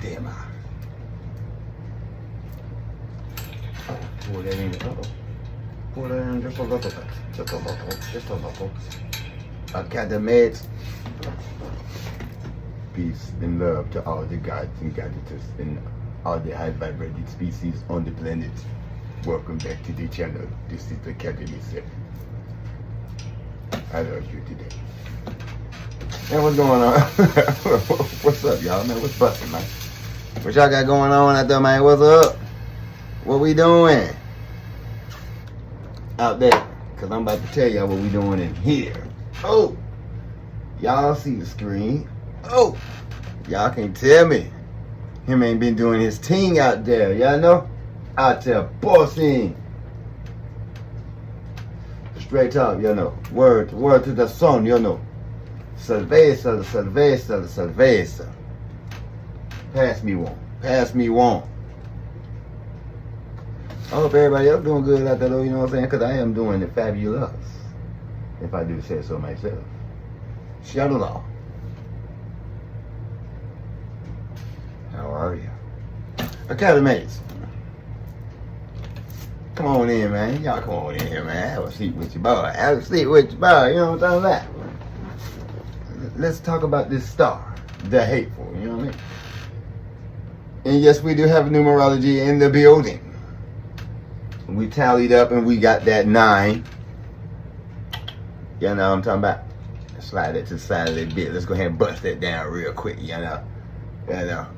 Damn eye. Pour that in. Pour that in just a little bit. Just a little. Just a little. I got the meds. Peace and love to all the gods and goddesses and all the high vibrating species on the planet. Welcome back to the channel. This is the Academy 7. I love you today. Man, what's going on? What's up, y'all, man? What's busting, man? What y'all got going on out there, man? What's up? What we doing out there? Because I'm about to tell y'all what we doing in here. Oh, y'all see the screen. Oh, y'all can't tell me him ain't been doing his thing out there. Y'all know? Out there bossing. Straight up, you know. Word to the sun, you know. Cerveza, cerveza, cerveza. Pass me one. Pass me one. I hope everybody else doing good out there, though, you know what I'm saying? Because I am doing it fabulous. If I do say so myself. Shalom. How are you? Academates. Come on in, man. Y'all come on in here, man. Have a seat with your boy. Have a seat with your boy. You know what I'm talking about? Let's talk about this star. The Hateful. You know what I mean? And yes, we do have numerology in the building. We tallied up and we got that 9. You know what I'm talking about? Slide it to the side a little bit. Let's go ahead and bust that down real quick, you know.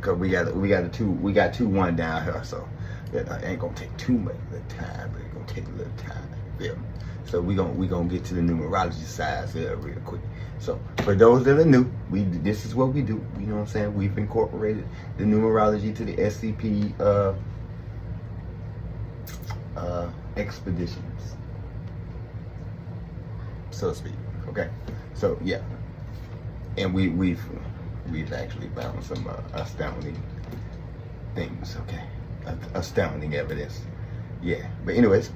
Cause we got 2-1 down here, so it ain't gonna take too much of the time, but it's gonna take a little time. Yeah. So we gonna get to the numerology side here real quick. So for those that are new, this is what we do. You know what I'm saying? We've incorporated the numerology to the SCP expeditions, so to speak. Okay. So yeah, and we've actually found some astounding things. Okay. Astounding evidence. Yeah. But anyways,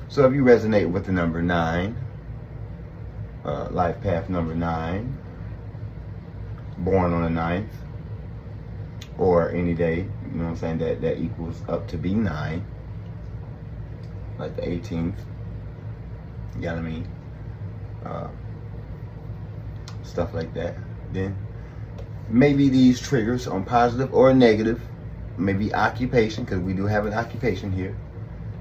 so if you resonate with the number 9, life path number 9, born on the 9th, or any day, you know what I'm saying, that equals up to be 9, like the 18th, you know what I mean, stuff like that, then maybe these triggers on positive or negative, maybe occupation, because we do have an occupation here.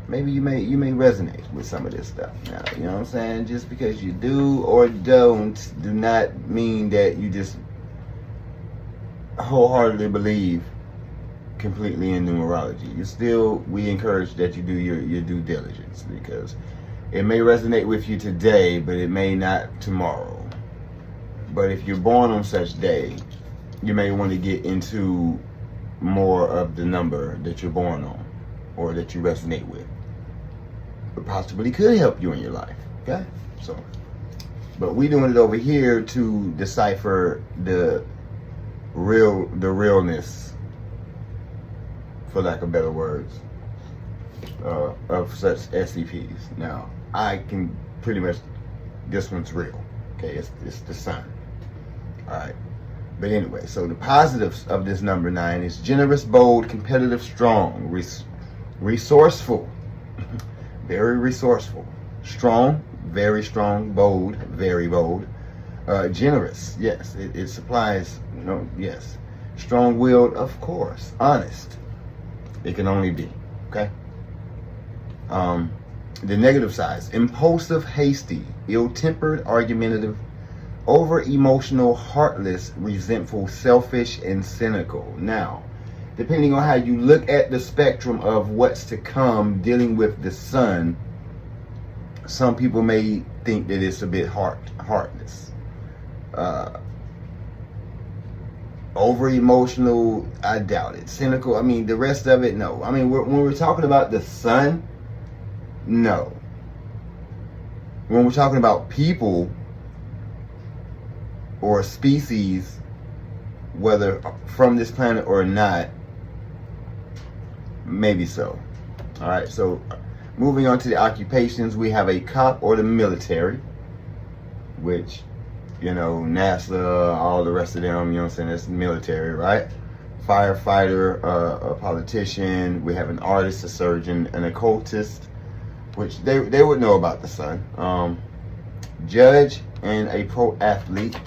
Maybe you may resonate with some of this stuff. Now, you know what I'm saying? Just because you do or don't do not mean that you just wholeheartedly believe completely in numerology. We encourage that you do your due diligence, because it may resonate with you today, but it may not tomorrow. But if you're born on such day, you may want to get into more of the number that you're born on or that you resonate with. It possibly could help you in your life. Okay? So, but we're doing it over here to decipher the realness, for lack of better words, of such SCPs. Now, I can pretty much, this one's real. Okay, it's the sun. Alright. But anyway, so the positives of this number 9 is generous, bold, competitive, strong, resourceful, very resourceful, strong, very strong, bold, very bold, generous, yes, it supplies, yes, strong-willed, of course, honest, it can only be, okay? The negative sides, impulsive, hasty, ill-tempered, argumentative, over-emotional, heartless, resentful, selfish, and cynical. Now, depending on how you look at the spectrum of what's to come dealing with the sun, some people may think that it's a bit heartless. Over-emotional, I doubt it. Cynical, I mean, the rest of it, no. I mean, when we're talking about the sun, no. When we're talking about people or species, whether from this planet or not, maybe so. All right, so moving on to the occupations, we have a cop or the military, which, you know, NASA, all the rest of them, you know what I'm saying, that's military, right? firefighter, a politician. We have an artist, a surgeon, an occultist, which they would know about the sun. Judge and a pro athlete.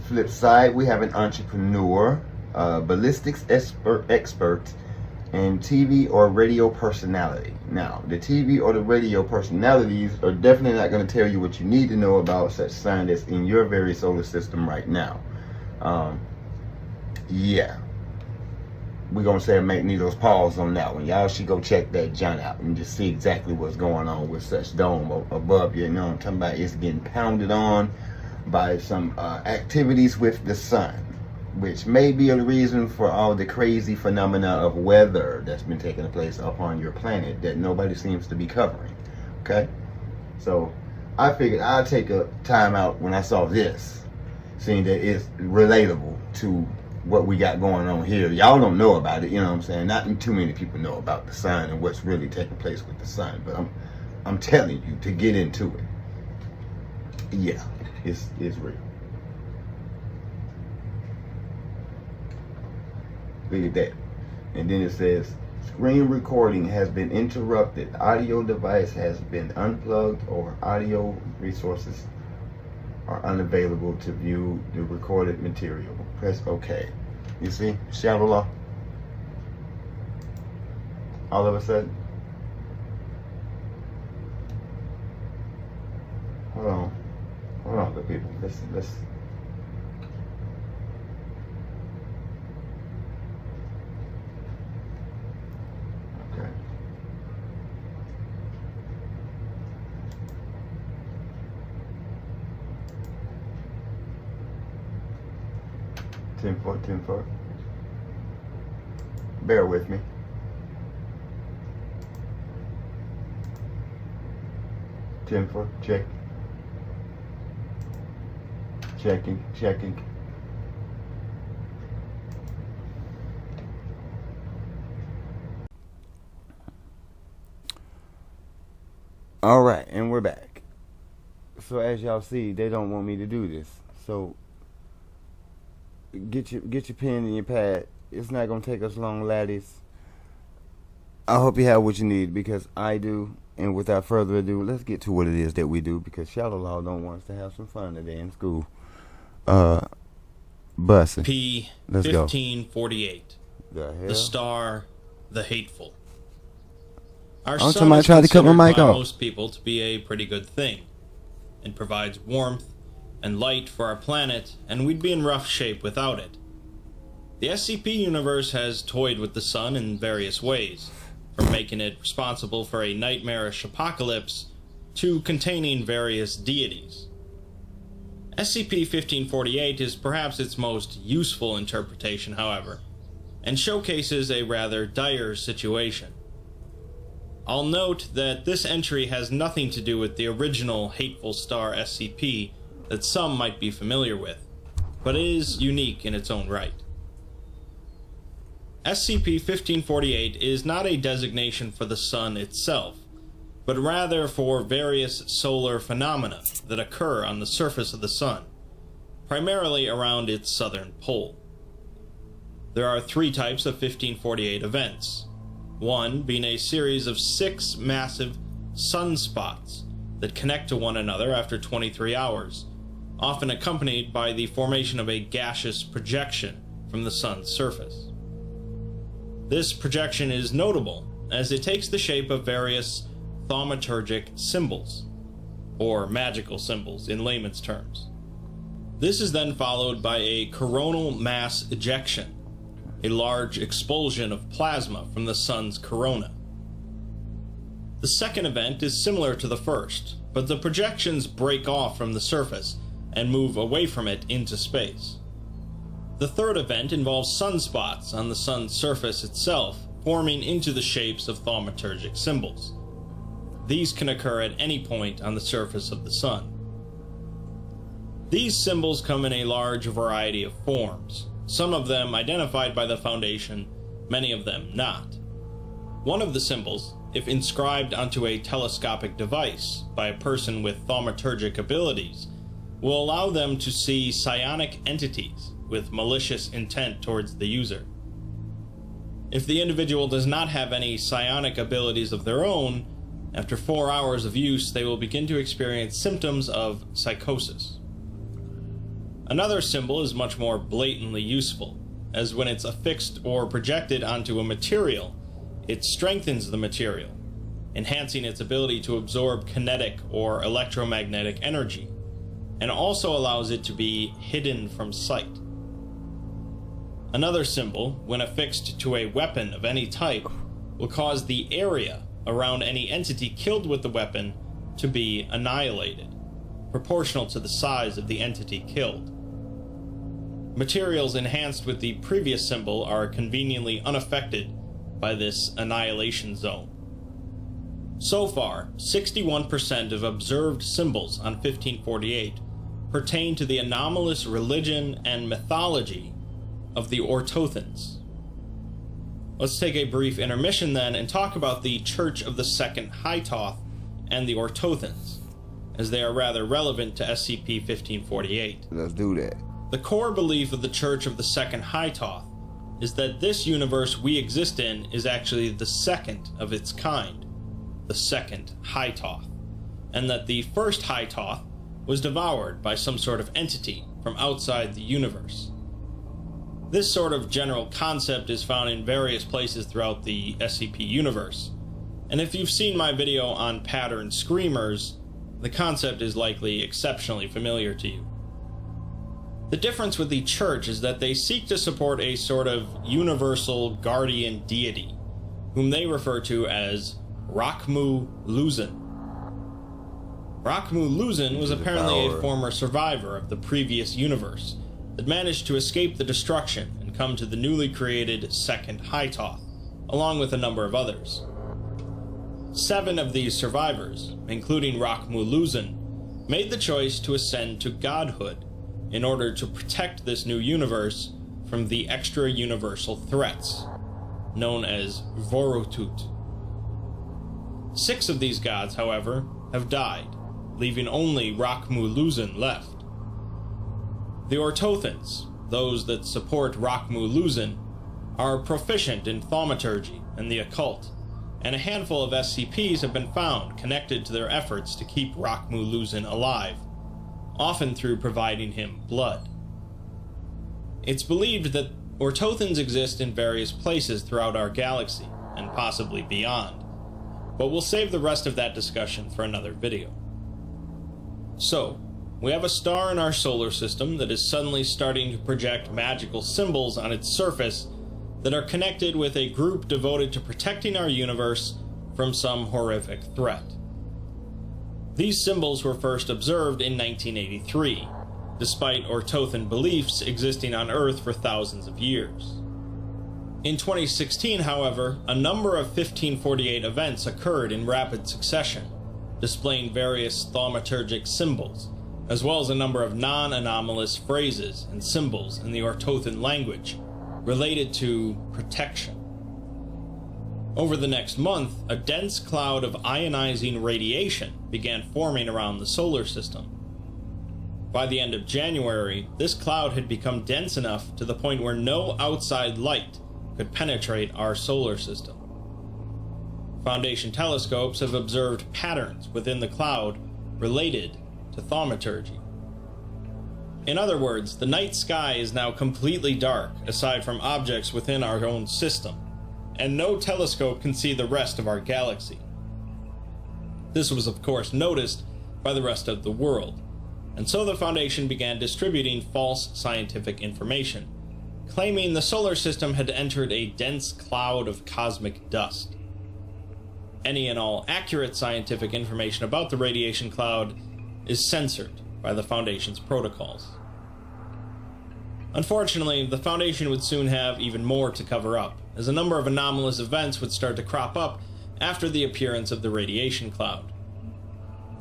Flip side, we have an entrepreneur, ballistics expert, and TV or radio personality. Now, the TV or the radio personalities are definitely not going to tell you what you need to know about such sign that's in your very solar system right now. Yeah. We're going to say a Magneto's pause on that one. Y'all should go check that John out and just see exactly what's going on with such dome above you. You know what I'm talking about? It's getting pounded on by some activities with the sun, which may be a reason for all the crazy phenomena of weather that's been taking place upon your planet that nobody seems to be covering. Okay? So I figured I'd take a time out when I saw this, seeing that it's relatable to what we got going on here. Y'all don't know about it, you know what I'm saying? Not too many people know about the sun and what's really taking place with the sun, but I'm telling you to get into it. Yeah, it's real. Look at that. And then it says, screen recording has been interrupted. Audio device has been unplugged or audio resources are unavailable to view the recorded material. Press OK. You see? Shadow law. All of a sudden. Hold on, good people. Let's. Okay. Ten foot. Bear with me. 10 foot. Check. Checking. All right, and we're back. So as y'all see, they don't want me to do this. So get your pen and your pad. It's not gonna take us long, laddies. I hope you have what you need, because I do. And without further ado, let's get to what it is that we do, because Shadow Law don't want us to have some fun today in school. Bustin. SCP-1548. The star, the Hateful. Our sun sun is try to cut my considered mic by off. most people to be a pretty good thing. It provides warmth and light for our planet, and we'd be in rough shape without it. The SCP universe has toyed with the sun in various ways, from making it responsible for a nightmarish apocalypse to containing various deities. SCP-1548 is perhaps its most useful interpretation, however, and showcases a rather dire situation. I'll note that this entry has nothing to do with the original Hateful Star SCP that some might be familiar with, but it is unique in its own right. SCP-1548 is not a designation for the sun itself, but rather for various solar phenomena that occur on the surface of the sun, primarily around its southern pole. There are 3 types of 1548 events, one being a series of 6 massive sunspots that connect to one another after 23 hours, often accompanied by the formation of a gaseous projection from the sun's surface. This projection is notable as it takes the shape of various thaumaturgic symbols, or magical symbols in layman's terms. This is then followed by a coronal mass ejection, a large expulsion of plasma from the sun's corona. The second event is similar to the first, but the projections break off from the surface and move away from it into space. The third event involves sunspots on the sun's surface itself, forming into the shapes of thaumaturgic symbols. These can occur at any point on the surface of the sun. These symbols come in a large variety of forms, some of them identified by the Foundation, many of them not. One of the symbols, if inscribed onto a telescopic device by a person with thaumaturgic abilities, will allow them to see psionic entities with malicious intent towards the user. If the individual does not have any psionic abilities of their own, after 4 hours of use, they will begin to experience symptoms of psychosis. Another symbol is much more blatantly useful, as when it's affixed or projected onto a material, it strengthens the material, enhancing its ability to absorb kinetic or electromagnetic energy, and also allows it to be hidden from sight. Another symbol, when affixed to a weapon of any type, will cause the area around any entity killed with the weapon to be annihilated, proportional to the size of the entity killed. Materials enhanced with the previous symbol are conveniently unaffected by this annihilation zone. So far, 61% of observed symbols on 1548 pertain to the anomalous religion and mythology of the Ortothans. Let's take a brief intermission then and talk about the Church of the Second Hateful and the Ortothans, as they are rather relevant to SCP-1548. Let's do that. The core belief of the Church of the Second Hateful is that this universe we exist in is actually the second of its kind, the second Hateful, and that the first Hateful was devoured by some sort of entity from outside the universe. This sort of general concept is found in various places throughout the SCP universe, and if you've seen my video on pattern screamers, the concept is likely exceptionally familiar to you. The difference with the Church is that they seek to support a sort of universal guardian deity, whom they refer to as Rakhmu Luzin. Rakhmu Luzin was apparently a former survivor of the previous universe that managed to escape the destruction and come to the newly created Second Hateful, along with a number of others. 7 of these survivors, including Rakhmu Luzin, made the choice to ascend to godhood in order to protect this new universe from the extra-universal threats, known as Vorotut. 6 of these gods, however, have died, leaving only Rakhmu Luzin left. The Ortothans, those that support Rakhmu Luzin, are proficient in thaumaturgy and the occult, and a handful of SCPs have been found connected to their efforts to keep Rakhmu Luzin alive, often through providing him blood. It's believed that Ortothans exist in various places throughout our galaxy, and possibly beyond, but we'll save the rest of that discussion for another video. So, we have a star in our solar system that is suddenly starting to project magical symbols on its surface that are connected with a group devoted to protecting our universe from some horrific threat. These symbols were first observed in 1983, despite Ortothan beliefs existing on Earth for thousands of years. In 2016, however, a number of 1548 events occurred in rapid succession, displaying various thaumaturgic symbols, as well as a number of non-anomalous phrases and symbols in the Ortothan language related to protection. Over the next month, a dense cloud of ionizing radiation began forming around the solar system. By the end of January, this cloud had become dense enough to the point where no outside light could penetrate our solar system. Foundation telescopes have observed patterns within the cloud related to thaumaturgy. In other words, the night sky is now completely dark aside from objects within our own system, and no telescope can see the rest of our galaxy. This was of course noticed by the rest of the world, and so the Foundation began distributing false scientific information, claiming the solar system had entered a dense cloud of cosmic dust. Any and all accurate scientific information about the radiation cloud is censored by the Foundation's protocols. Unfortunately, the Foundation would soon have even more to cover up, as a number of anomalous events would start to crop up after the appearance of the radiation cloud.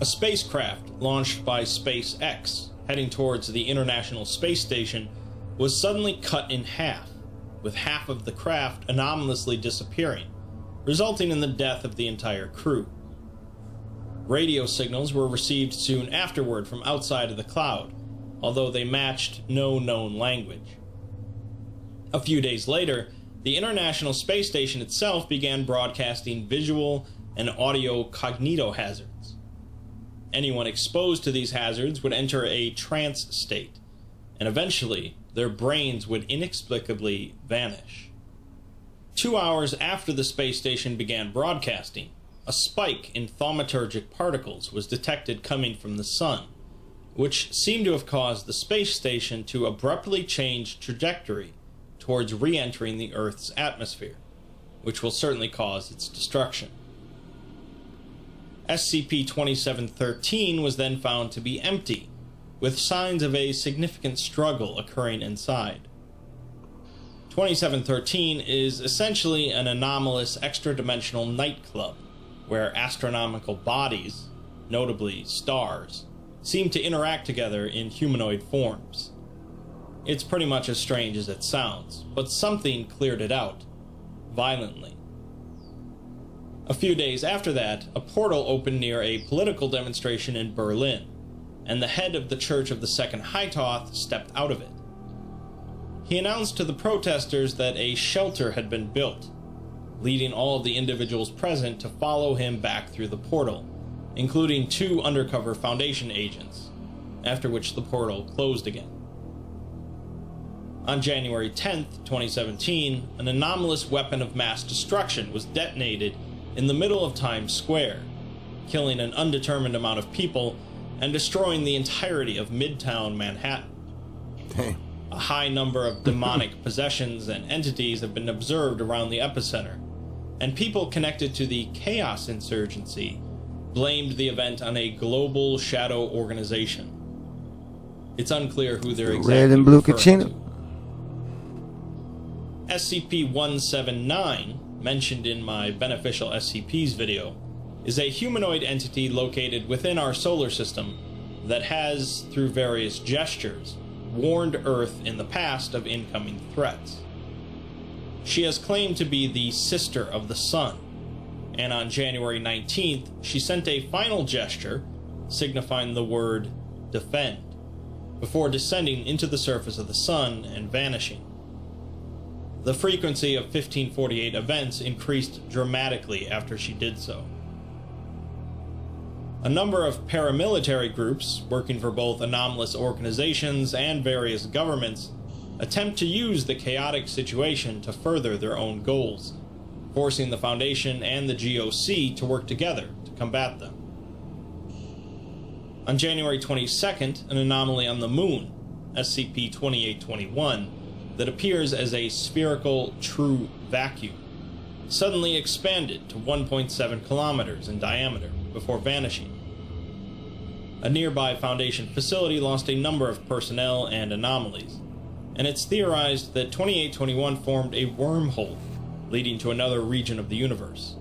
A spacecraft launched by SpaceX, heading towards the International Space Station, was suddenly cut in half, with half of the craft anomalously disappearing, resulting in the death of the entire crew. Radio signals were received soon afterward from outside of the cloud, although they matched no known language. A few days later, the International Space Station itself began broadcasting visual and audio cognitohazards. Anyone exposed to these hazards would enter a trance state, and eventually their brains would inexplicably vanish. 2 hours after the space station began broadcasting, a spike in thaumaturgic particles was detected coming from the sun, which seemed to have caused the space station to abruptly change trajectory towards re-entering the Earth's atmosphere, which will certainly cause its destruction. SCP-2713 was then found to be empty, with signs of a significant struggle occurring inside. 2713 is essentially an anomalous extra-dimensional nightclub, where astronomical bodies, notably stars, seem to interact together in humanoid forms. It's pretty much as strange as it sounds, but something cleared it out, violently. A few days after that, a portal opened near a political demonstration in Berlin, and the head of the Church of the Second Haitoth stepped out of it. He announced to the protesters that a shelter had been built, leading all of the individuals present to follow him back through the portal, including 2 undercover Foundation agents, after which the portal closed again. On January 10th, 2017, an anomalous weapon of mass destruction was detonated in the middle of Times Square, killing an undetermined amount of people and destroying the entirety of Midtown Manhattan. Damn. A high number of demonic possessions and entities have been observed around the epicenter, and people connected to the Chaos Insurgency blamed the event on a global shadow organization. It's unclear who they're exactly Red and blue referring Kachina. to. SCP-179, mentioned in my Beneficial SCPs video, is a humanoid entity located within our solar system that has, through various gestures, warned Earth in the past of incoming threats. She has claimed to be the sister of the Sun, and on January 19th, she sent a final gesture, signifying the word defend, before descending into the surface of the Sun and vanishing. The frequency of 1548 events increased dramatically after she did so. A number of paramilitary groups, working for both anomalous organizations and various governments, attempt to use the chaotic situation to further their own goals, forcing the Foundation and the GOC to work together to combat them. On January 22nd, an anomaly on the Moon, SCP-2821, that appears as a spherical true vacuum, suddenly expanded to 1.7 kilometers in diameter before vanishing. A nearby Foundation facility lost a number of personnel and anomalies, and it's theorized that 2821 formed a wormhole leading to another region of the universe.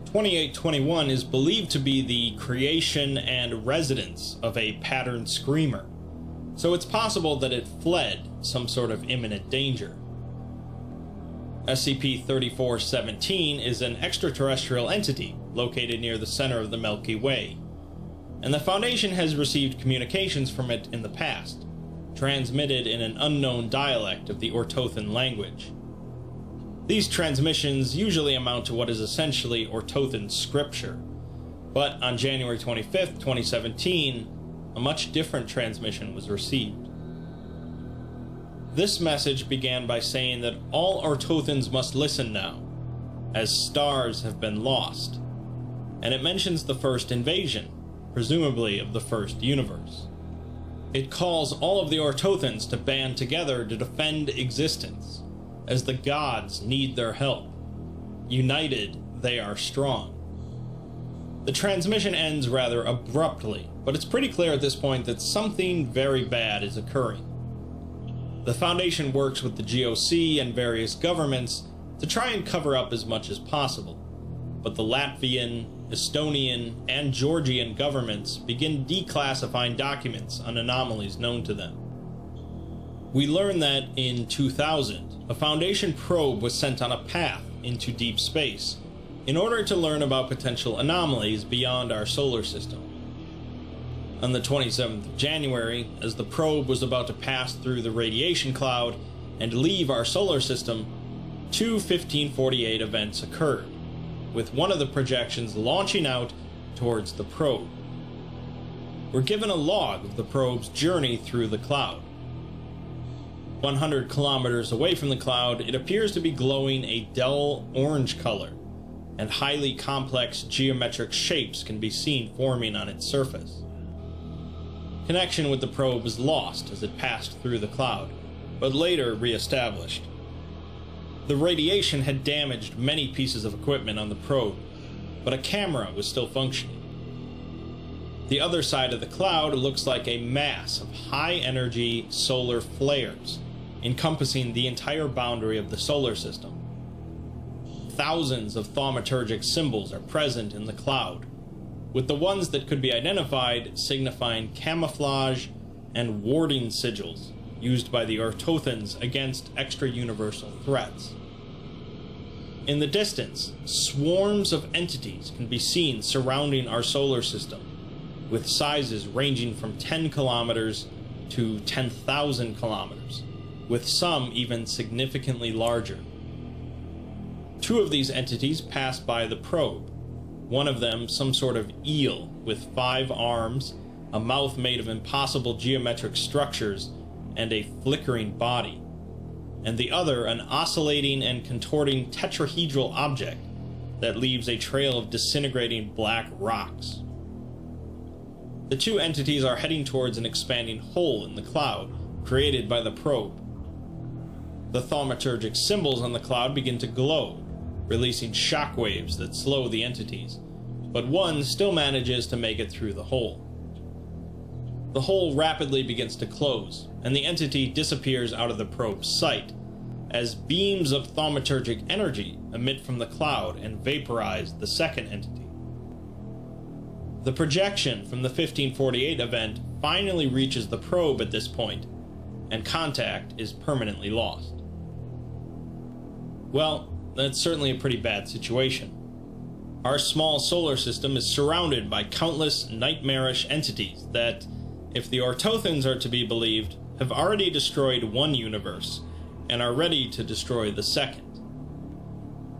2821 is believed to be the creation and residence of a pattern screamer, so it's possible that it fled some sort of imminent danger. SCP-3417 is an extraterrestrial entity located near the center of the Milky Way, and the Foundation has received communications from it in the past, transmitted in an unknown dialect of the Orthothan language. These transmissions usually amount to what is essentially Orthothan scripture, but on January 25th, 2017, a much different transmission was received. This message began by saying that all Orthothans must listen now, as stars have been lost, and it mentions the first invasion, presumably of the first universe. It calls all of the Orthothans to band together to defend existence, as the gods need their help. United, they are strong. The transmission ends rather abruptly, but it's pretty clear at this point that something very bad is occurring. The Foundation works with the GOC and various governments to try and cover up as much as possible, but the Latvian, Estonian, and Georgian governments begin declassifying documents on anomalies known to them. We learn that in 2000, a Foundation probe was sent on a path into deep space in order to learn about potential anomalies beyond our solar system. On the 27th of January, as the probe was about to pass through the radiation cloud and leave our solar system, two 1548 events occurred, with one of the projections launching out towards the probe. We're given a log of the probe's journey through the cloud. 100 kilometers away from the cloud, it appears to be glowing a dull orange color, and highly complex geometric shapes can be seen forming on its surface. Connection with the probe is lost as it passed through the cloud, but later re-established. The radiation had damaged many pieces of equipment on the probe, but a camera was still functioning. The other side of the cloud looks like a mass of high-energy solar flares, encompassing the entire boundary of the solar system. Thousands of thaumaturgic symbols are present in the cloud, with the ones that could be identified signifying camouflage and warding sigils used by the Ortothans against extra-universal threats. In the distance, swarms of entities can be seen surrounding our solar system, with sizes ranging from 10 kilometers to 10,000 kilometers, with some even significantly larger. Two of these entities passed by the probe, one of them some sort of eel with 5 arms, a mouth made of impossible geometric structures, and a flickering body, and the other an oscillating and contorting tetrahedral object that leaves a trail of disintegrating black rocks. The two entities are heading towards an expanding hole in the cloud created by the probe. The thaumaturgic symbols on the cloud begin to glow, releasing shockwaves that slow the entities, but one still manages to make it through the hole. The hole rapidly begins to close, and the entity disappears out of the probe's sight, as beams of thaumaturgic energy emit from the cloud and vaporize the second entity. The projection from the 1548 event finally reaches the probe at this point, and contact is permanently lost. Well, that's certainly a pretty bad situation. Our small solar system is surrounded by countless nightmarish entities that, if the Ortothans are to be believed, have already destroyed one universe and are ready to destroy the second.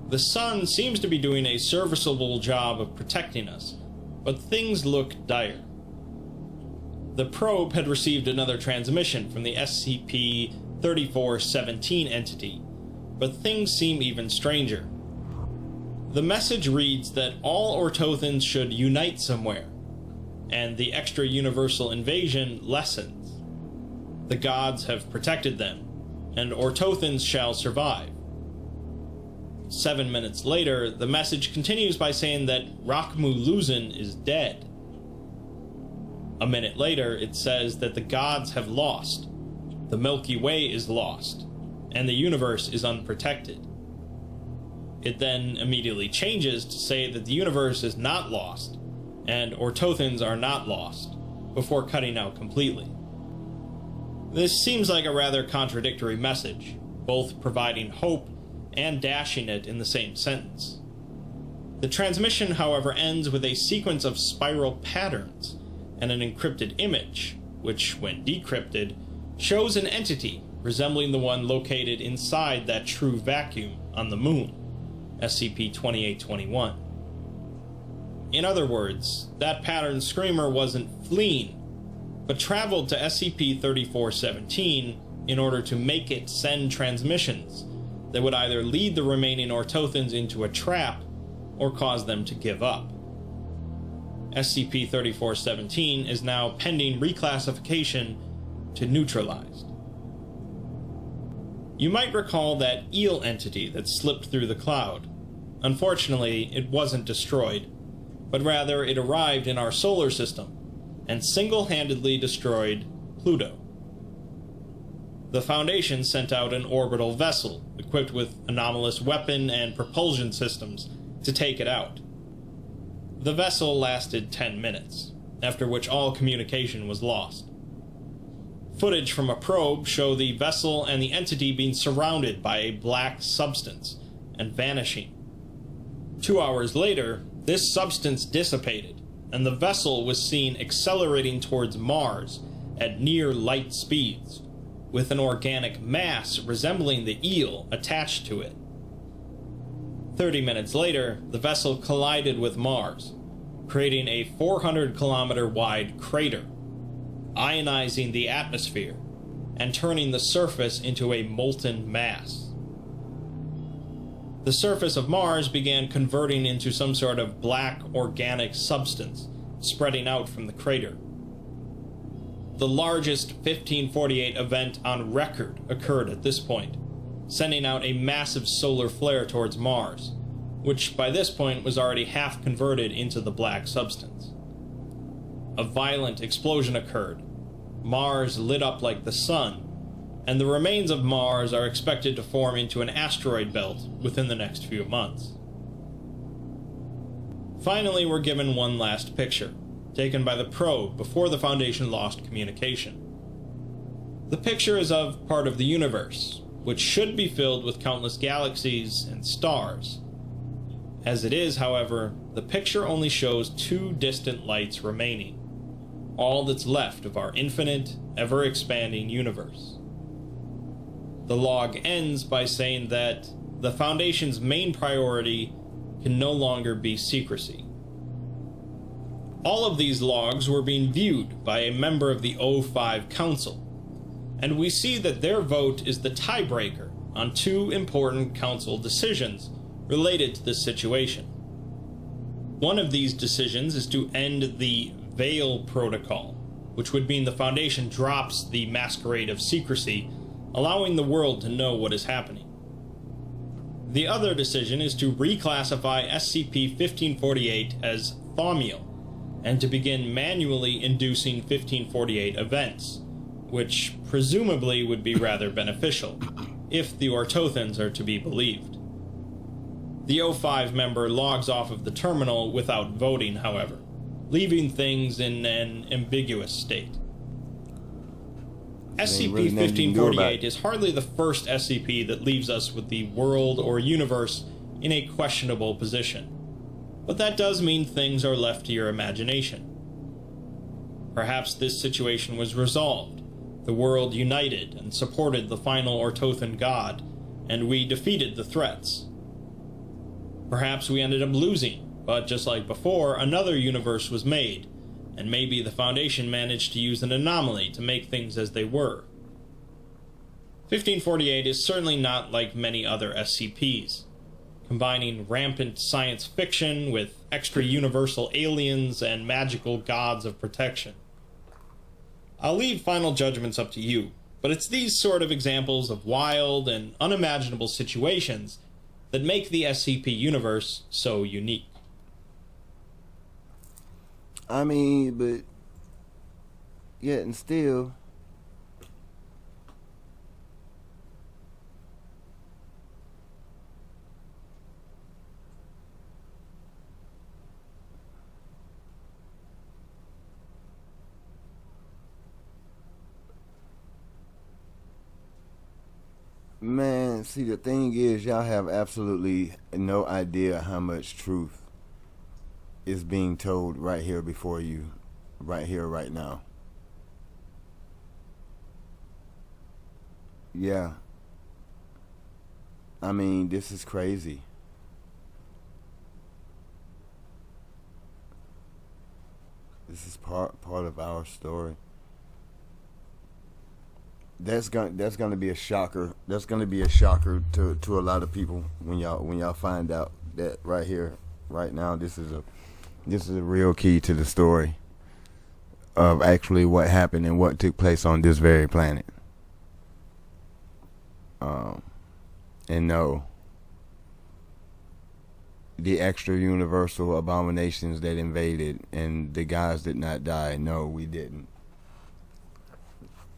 The sun seems to be doing a serviceable job of protecting us, but things look dire. The probe had received another transmission from the SCP-1548 entity, but things seem even stranger. The message reads that all Ortothans should unite somewhere, and the extra-universal invasion lessens. The gods have protected them, and Ortothans shall survive. 7 minutes later, the message continues by saying that Rakhmu-Luzin is dead. A minute later, it says that the gods have lost, the Milky Way is lost, and the universe is unprotected. It then immediately changes to say that the universe is not lost, and Ortothans are not lost, before cutting out completely. This seems like a rather contradictory message, both providing hope and dashing it in the same sentence. The transmission, however, ends with a sequence of spiral patterns and an encrypted image, which, when decrypted, shows an entity resembling the one located inside that true vacuum on the moon, SCP-2821. In other words, that pattern screamer wasn't fleeing, but traveled to SCP-3417 in order to make it send transmissions that would either lead the remaining Ortothans into a trap or cause them to give up. SCP-3417 is now pending reclassification to neutralized. You might recall that eel entity that slipped through the cloud. Unfortunately, it wasn't destroyed, but rather it arrived in our solar system and single-handedly destroyed Pluto. The Foundation sent out an orbital vessel equipped with anomalous weapon and propulsion systems to take it out. The vessel lasted 10 minutes, after which all communication was lost. Footage from a probe show the vessel and the entity being surrounded by a black substance and vanishing. 2 hours later, this substance dissipated, and the vessel was seen accelerating towards Mars at near light speeds, with an organic mass resembling the eel attached to it. 30 minutes later, the vessel collided with Mars, creating a 400-kilometer wide crater, ionizing the atmosphere, and turning the surface into a molten mass. The surface of Mars began converting into some sort of black organic substance, spreading out from the crater. The largest 1548 event on record occurred at this point, sending out a massive solar flare towards Mars, which by this point was already half converted into the black substance. A violent explosion occurred. Mars lit up like the sun, and the remains of Mars are expected to form into an asteroid belt within the next few months. Finally, we're given one last picture, taken by the probe before the Foundation lost communication. The picture is of part of the universe, which should be filled with countless galaxies and stars. As it is, however, the picture only shows 2 distant lights remaining, all that's left of our infinite, ever-expanding universe. The log ends by saying that the Foundation's main priority can no longer be secrecy. All of these logs were being viewed by a member of the O5 Council, and we see that their vote is the tiebreaker on 2 important Council decisions related to this situation. One of these decisions is to end the Veil Protocol, which would mean the Foundation drops the masquerade of secrecy, allowing the world to know what is happening. The other decision is to reclassify SCP-1548 as Thaumiel, and to begin manually inducing 1548 events, which presumably would be rather beneficial, if the Ortothans are to be believed. The O5 member logs off of the terminal without voting, however, leaving things in an ambiguous state. SCP-1548 is hardly the first SCP that leaves us with the world or universe in a questionable position, but that does mean things are left to your imagination. Perhaps this situation was resolved, the world united and supported the final Ortothan god, and we defeated the threats. Perhaps we ended up losing, but just like before, another universe was made, and maybe the Foundation managed to use an anomaly to make things as they were. 1548 is certainly not like many other SCPs, combining rampant science fiction with extra-universal aliens and magical gods of protection. I'll leave final judgments up to you, but it's these sort of examples of wild and unimaginable situations that make the SCP universe so unique. I mean, but yet and still, man, see, the thing is, y'all have absolutely no idea how much truth is being told right here before you, right here, right now. Yeah. I mean, this is crazy. This is part of our story. That's gonna be a shocker. That's gonna be a shocker to a lot of people when y'all find out that right here, right now, this is a real key to the story of actually what happened and what took place on this very planet. And no, the extra universal abominations that invaded and the guys did not die. No, we didn't.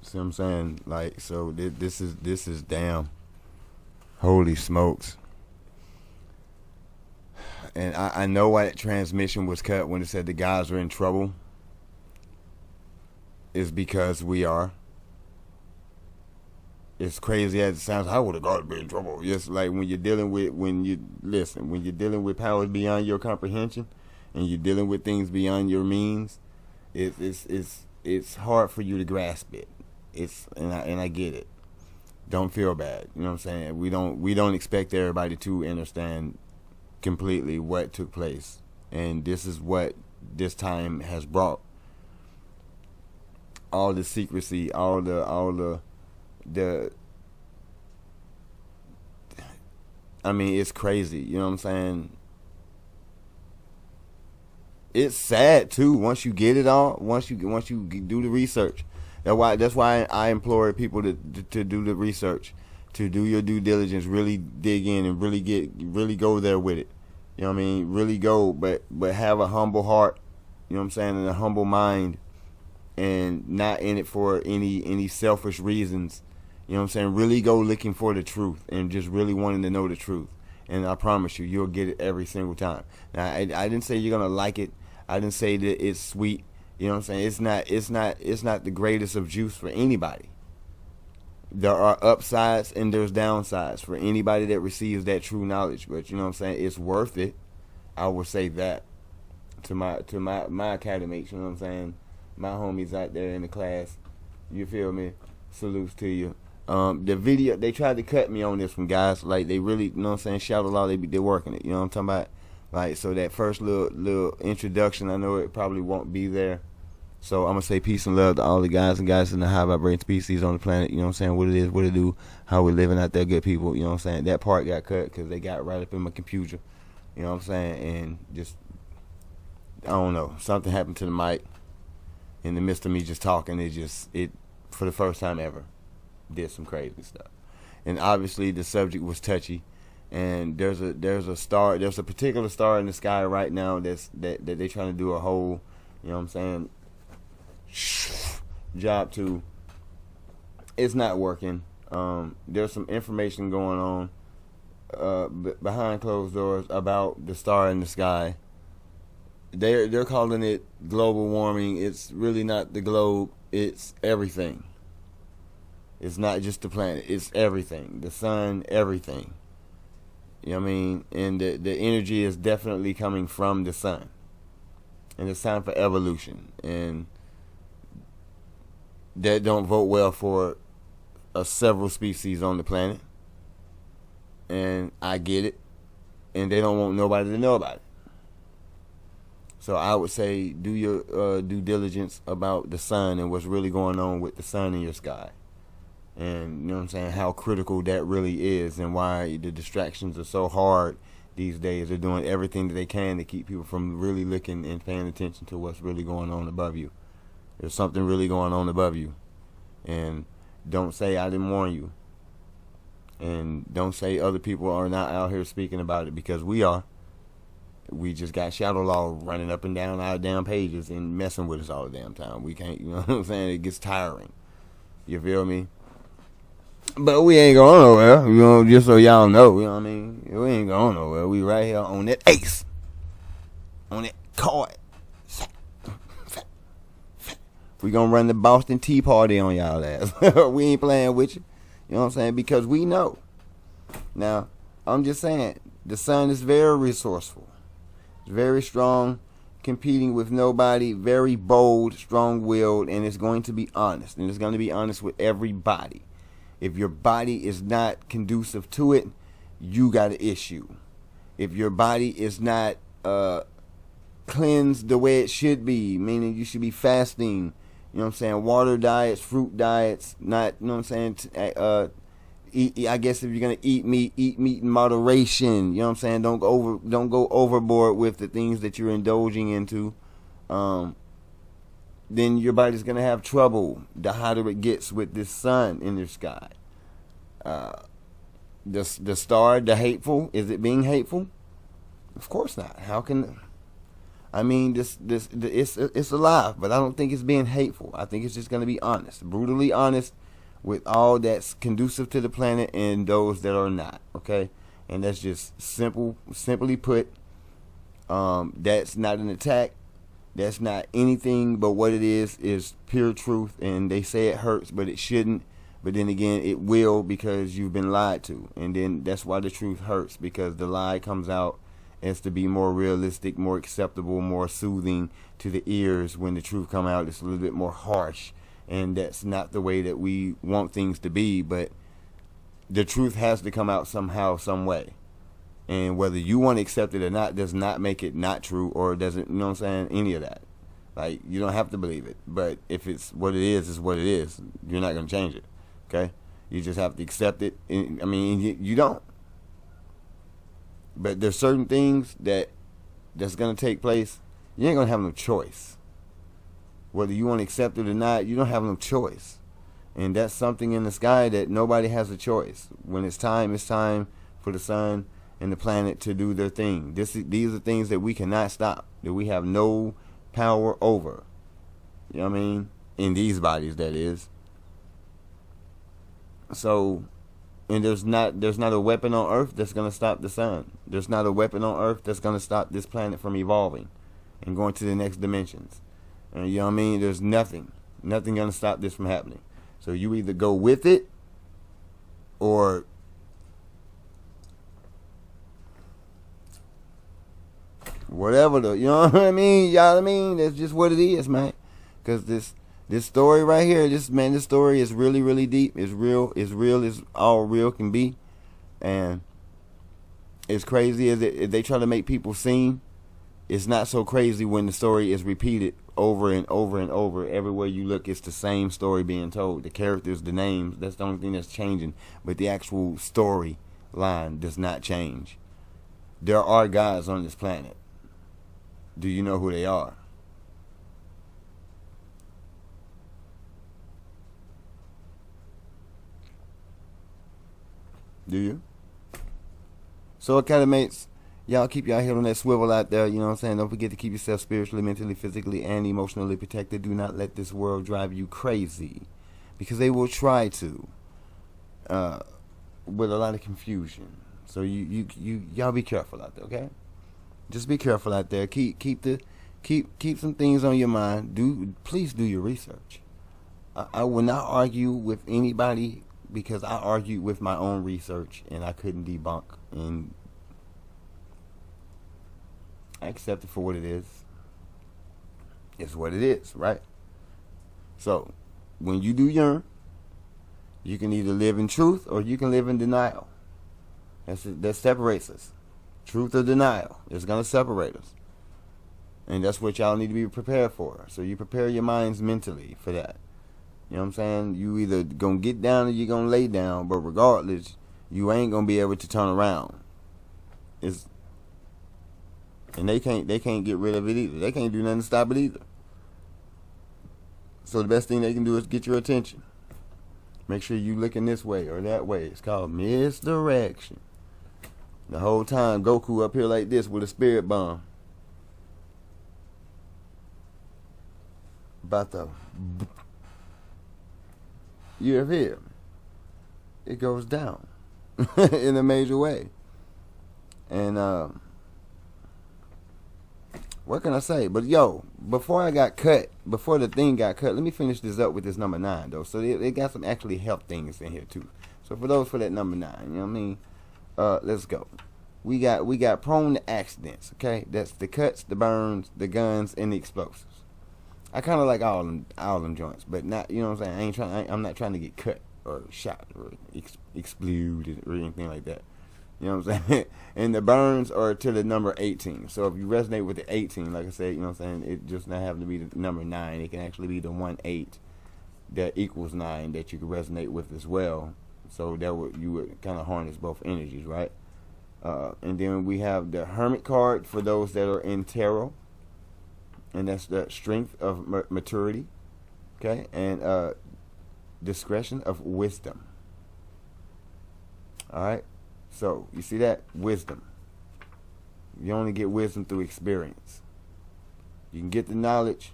See what I'm saying? Like, so this is damn. Holy smokes. And I know why that transmission was cut when it said the guys are in trouble. Is because we are. As crazy as it sounds, how would a god be in trouble? Yes, like when you're dealing with, when you're dealing with powers beyond your comprehension, and you're dealing with things beyond your means, it's hard for you to grasp it. And I get it. Don't feel bad. You know what I'm saying? We don't expect everybody to understand completely what took place, and this is what this time has brought. All the secrecy, all the I mean, it's crazy. You know what I'm saying? It's sad too. Once you get it all, once you do the research. That's why I implore people to do the research, to do your due diligence, really dig in and really go there with it. You know what I mean? Really go, but have a humble heart. You know what I'm saying? And a humble mind, and not in it for any selfish reasons. You know what I'm saying? Really go looking for the truth and just really wanting to know the truth. And I promise you, you'll get it every single time. Now, I didn't say you're gonna like it. I didn't say that it's sweet. You know what I'm saying? It's not the greatest of juice for anybody. There are upsides and there's downsides for anybody that receives that true knowledge. But you know what I'm saying? It's worth it. I would say that to my academics. You know what I'm saying? My homies out there in the class. You feel me? Salutes to you. The video, they tried to cut me on this one, guys. Like, they really, you know what I'm saying, shout aloud, they're working it. You know what I'm talking about? Like, so that first little introduction, I know it probably won't be there. So I'm going to say peace and love to all the guys and guys in the high vibrating species on the planet. You know what I'm saying? What it is, what it do, how we're living out there, good people. You know what I'm saying? That part got cut because they got right up in my computer. You know what I'm saying? And just, I don't know, something happened to the mic in the midst of me just talking. It for the first time ever, did some crazy stuff. And obviously the subject was touchy, and there's a particular star in the sky right now that they're trying to do a whole, you know what I'm saying, job to. It's not working. There's some information going on behind closed doors about the star in the sky. They're calling it global warming. It's really not the globe. It's everything. It's not just the planet. It's everything. The sun, everything. You know what I mean? And the energy is definitely coming from the sun. And it's time for evolution. And that don't vote well for several species on the planet. And I get it. And they don't want nobody to know about it. So I would say do your due diligence about the sun and what's really going on with the sun in your sky. And you know what I'm saying, how critical that really is, and why the distractions are so hard these days. They're doing everything that they can to keep people from really looking and paying attention to what's really going on above you. There's something really going on above you. And don't say I didn't warn you. And don't say other people are not out here speaking about it, because we are. We just got shadow law running up and down our damn pages and messing with us all the damn time. We can't, you know what I'm saying? It gets tiring. You feel me? But we ain't going nowhere, you know, just so y'all know, you know what I mean? We ain't going nowhere. We right here on that ace. On that card. We gonna run the Boston Tea Party on y'all ass. We ain't playing with you. You know what I'm saying? Because we know. Now, I'm just saying, the sun is very resourceful. It's very strong, competing with nobody, very bold, strong-willed, and it's going to be honest. And it's going to be honest with everybody. If your body is not conducive to it, you got an issue. If your body is not cleansed the way it should be, meaning you should be fasting, you know what I'm saying, water diets, fruit diets, not, you know what I'm saying, eat, I guess if you're gonna eat meat in moderation. You know what I'm saying? Don't go overboard with the things that you're indulging into. Then your body's gonna have trouble the hotter it gets with this sun in the sky. The star, the hateful, is it being hateful? Of course not. How can? I mean, it's alive, but I don't think it's being hateful. I think it's just gonna be honest, brutally honest, with all that's conducive to the planet and those that are not. Okay, and that's just simply put. That's not an attack. That's not anything but what it is pure truth. And they say it hurts, but it shouldn't. But then again, it will, because you've been lied to. And then that's why the truth hurts, because the lie comes out as to be more realistic, more acceptable, more soothing to the ears. When the truth come out, it's a little bit more harsh. And that's not the way that we want things to be. But the truth has to come out somehow, some way. And whether you want to accept it or not does not make it not true, or doesn't, you know what I'm saying, any of that. Like, you don't have to believe it. But if it's what it is what it is. You're not going to change it. Okay? You just have to accept it. I mean, you don't. But there's certain things that's going to take place. You ain't going to have no choice. Whether you want to accept it or not, you don't have no choice. And that's something in the sky that nobody has a choice. When it's time for the sun and the planet to do their thing. These are things that we cannot stop, that we have no power over. You know what I mean? In these bodies, that is. So, and there's not a weapon on Earth that's going to stop the sun. There's not a weapon on Earth that's going to stop this planet from evolving and going to the next dimensions. And you know what I mean? There's nothing going to stop this from happening. So you either go with it or whatever, you know what I mean? Y'all know what I mean? That's just what it is, man. Because this story right here, this story is really, really deep. It's real as all real can be. And as crazy as they try to make people seem, it's not so crazy when the story is repeated over and over and over. Everywhere you look, it's the same story being told. The characters, the names, that's the only thing that's changing. But the actual story line does not change. There are gods on this planet. Do you know who they are? Do you? So it kind of makes y'all keep y'all head on that swivel out there. You know what I'm saying? Don't forget to keep yourself spiritually, mentally, physically, and emotionally protected. Do not let this world drive you crazy, because they will try to, with a lot of confusion. So y'all be careful out there, okay? Just be careful out there. Keep some things on your mind. Please do your research. I will not argue with anybody, because I argued with my own research and I couldn't debunk, and I accept it for what it is. It's what it is, right? So when you do yearn, you can either live in truth or you can live in denial. That separates us. Truth or denial is going to separate us. And that's what y'all need to be prepared for. So you prepare your minds mentally for that. You know what I'm saying? You either going to get down or you're going to lay down. But regardless, you ain't going to be able to turn around. And they can't get rid of it either. They can't do nothing to stop it either. So the best thing they can do is get your attention. Make sure you looking this way or that way. It's called misdirection. The whole time, Goku up here like this with a spirit bomb. About to... You have here. It goes down. In a major way. And, what can I say? But, yo, before the thing got cut, let me finish this up with this number 9, though. So, they got some actually health things in here, too. So, for that number 9, you know what I mean? Let's go. We got prone to accidents, okay? That's the cuts, the burns, the guns, and the explosives. I kind of like all them joints, but not, you know what I'm saying? I'm not trying to get cut or shot or exploded or anything like that. You know what I'm saying? And the burns are to the number 18. So if you resonate with the 18, like I said, you know what I'm saying? It just not have to be the number 9. It can actually be the 1-8 that equals 9 that you can resonate with as well. So you would kind of harness both energies, right? And then we have the Hermit card for those that are in tarot. And that's the strength of maturity. Okay? And discretion of wisdom. Alright? So, you see that? Wisdom. You only get wisdom through experience. You can get the knowledge.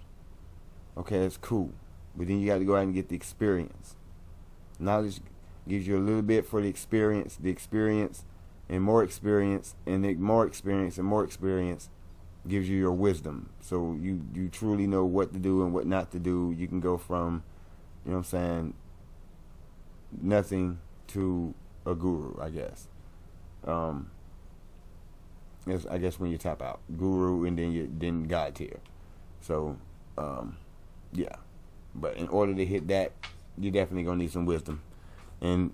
Okay, that's cool. But then you got to go out and get the experience. Knowledge gives you a little bit for the experience, and more experience, and then more experience, and more experience gives you your wisdom. So you truly know what to do and what not to do. You can go from, you know what I'm saying, nothing to a guru, I guess. I guess when you top out, guru, and then God tier. So, yeah. But in order to hit that, you're definitely gonna need some wisdom, and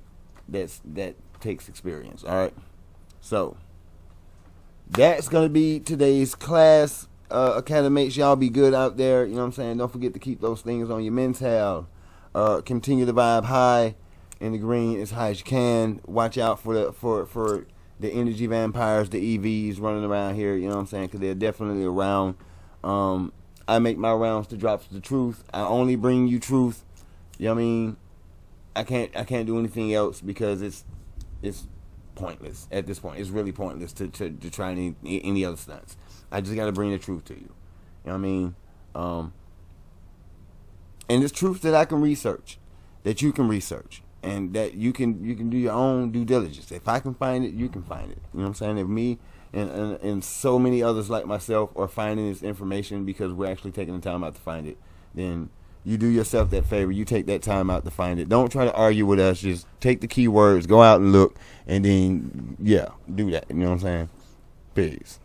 that takes experience. All right. So, that's gonna be today's class. Academics, y'all be good out there. You know what I'm saying? Don't forget to keep those things on your mental. Continue to vibe high in the green as high as you can. Watch out for the energy vampires, the EVs running around here. You know what I'm saying? Because they're definitely around. I make my rounds to drops the truth. I only bring you truth. You know what I mean? I can't do anything else because it's pointless at this point. It's really pointless to try any other stunts. I just got to bring the truth to you. You know what I mean? And it's truth that I can research, that you can research, and that you can do your own due diligence. If I can find it, you can find it. You know what I'm saying? If me and so many others like myself are finding this information because we're actually taking the time out to find it, then you do yourself that favor. You take that time out to find it. Don't try to argue with us. Just take the keywords, go out and look, and then, yeah, do that. You know what I'm saying? Peace.